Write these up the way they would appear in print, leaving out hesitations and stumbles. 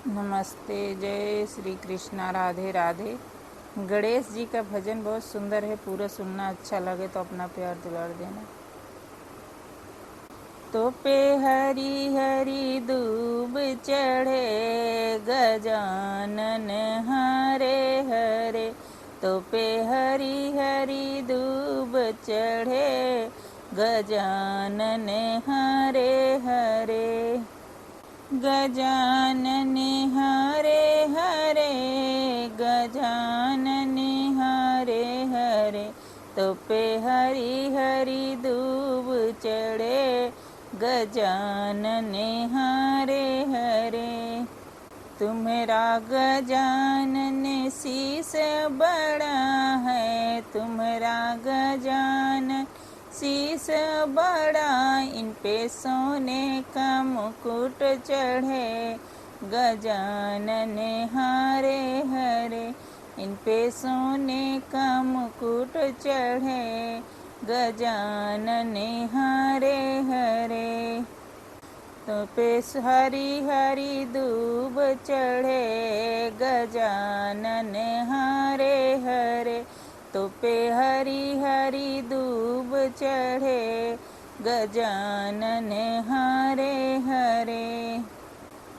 नमस्ते, जय श्री कृष्णा, राधे राधे। गणेश जी का भजन बहुत सुंदर है, पूरा सुनना। अच्छा लगे तो अपना प्यार दुलार देना। तो पे हरी हरी दूब चढ़े गजानन हरे हरे। तो पे हरी हरी दूब चढ़े गजानन हरे हरे। गजानन हरे हरे, गजानन हरे हरे। तो पे हरी हरी दूब चढ़े गजानन हरे हरे। तुम्हारा गजानन शीस बड़ा है, तुम्हारा गजानन शीस बड़ा। इन पे सोने का मुकुट चढ़े गजानन हरे हरे। इन पे सोने का मुकुट चढ़े गजानन हरे हरे। तो पे हरी हरी दूब चढ़े गजानन हरे हरे। तो पे हरी हरी दूब चढ़े गजानन हरे हरे।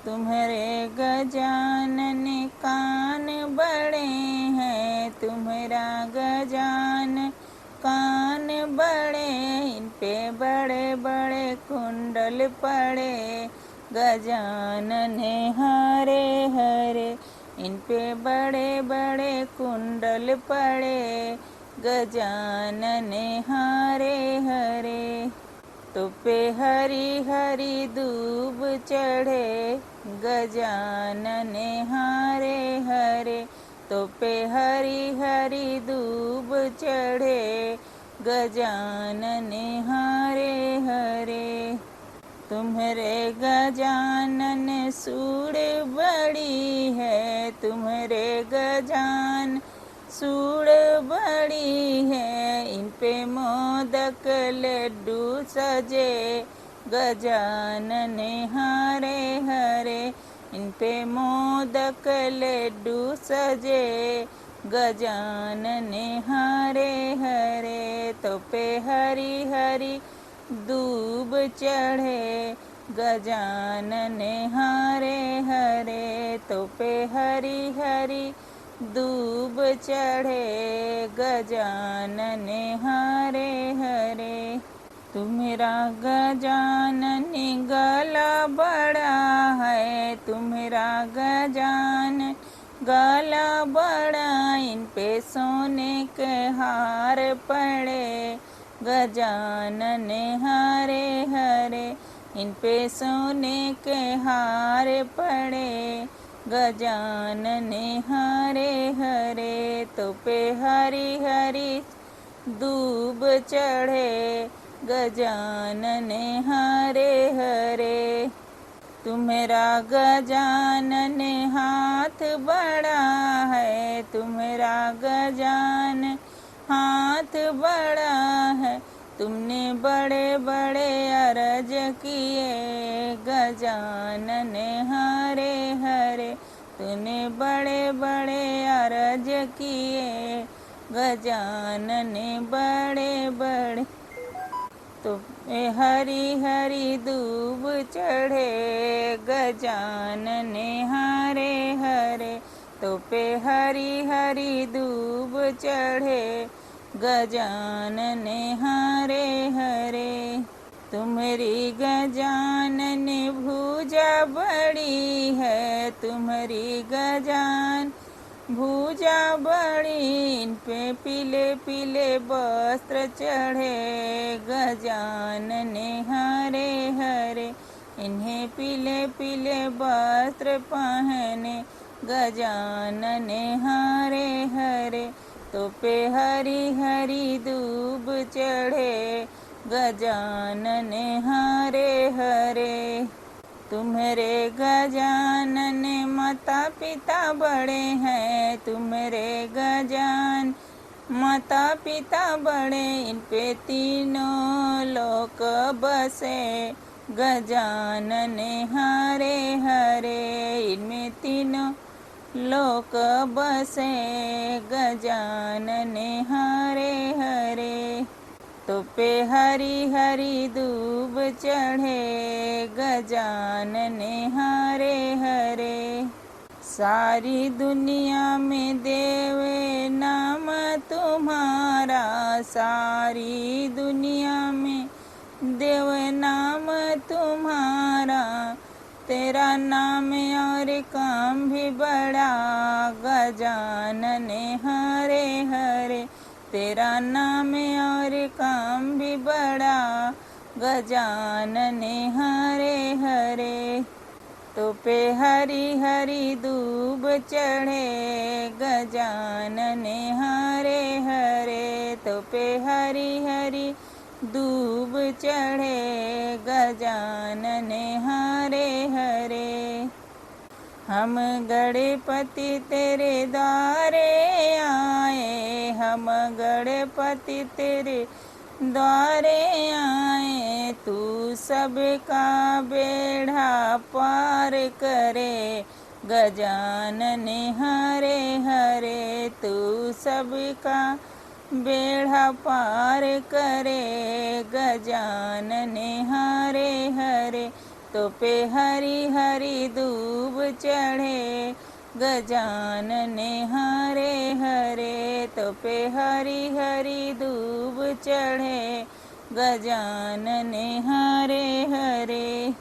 तुम्हारे गजानन कान बड़े हैं, तुम्हारा गजानन कान बड़े। इन पे बड़े बड़े कुंडल पड़े गजानन हरे हरे। इन पे बड़े बड़े कुंडल पड़े गजानन हरे हरे। तो पे हरी हरी दूब चढ़े गजानन हरे हरे। तो पे हरी हरी दूब चढ़े गजानन हरे हरे। तुम्हारे गजानन सूड़ बड़ी है, तुम्हारे गजान सूड़ बड़ी है। इन पे मोदक लड्डू सजे गजानन हरे हरे। इन पे मोदक लड्डू सजे गजानन हरे हरे। तो पे हरी हरी दूब चढ़े गजानन हरे हरे। तो पे हरी हरी दूब चढ़े गजानन हरे हरे। तुम्हारा गजानन गला बड़ा है, तुम्हारा गजानन गला बड़ा। इन पे सोने के हार पड़े गजानन हरे हरे। इन पे सोने के हार पड़े गजानन हरे हरे। तो पे हरी हरी दूब चढ़े गजानन हरे हरे। तुम्हारा गजानन हाथ बड़ा है, तुम्हारा गजानन हाथ बड़ा है। तुमने बड़े बड़े अरज किए गजानन हरे हरे। तूने बड़े बड़े अरज किए गजानन बड़े बड़े। तो हरी हरी दूब चढ़े गजानन हरे हरे। तो पे हरी हरी दूब चढ़े गजानन हरे हरे। तुम्हारी गजानन भुजा बड़ी है, तुम्हारी गजान भुजा बड़ी। इन पे पीले पीले वस्त्र चढ़े गजानन हरे हरे। इन्हें पीले पीले वस्त्र पहने गजानन हरे हरे। तो पे हरी हरी दूब चढ़े गजानन हरे हरे। तुम्हारे गजानन माता पिता बड़े हैं, तुम्हारे गजान माता पिता बड़े। इन पे तीनों लोक बसे गजानन हरे हरे। इनमें तीनों लोक बसे गजानन हरे हरे। तो पे हरी हरी दूब चढ़े गजानन हरे हरे। सारी दुनिया में देवे नाम तुम्हारा, सारी दुनिया में देव नाम तुम्हारा। तेरा नाम और काम भी बड़ा गजानन हरे हरे। तेरा नाम और काम भी बड़ा गजानन हरे हरे। तो पे हरी हरी दूब चढ़े गजानन हरे हरे। तो पे हरी हरी दूब चढ़े गजानन हरे हरे। हम गणपति तेरे द्वारे आए, हम गणपति तेरे द्वारे आए। तू सबका बेड़ा पार करे गजानन हरे हरे। तू सबका बेड़ा पार करे गजानन हरे हरे। तो पे हरी हरी दूब चढ़े गजानन हरे हरे। तो पे हरी हरी दूब चढ़े गजानन हरे हरे।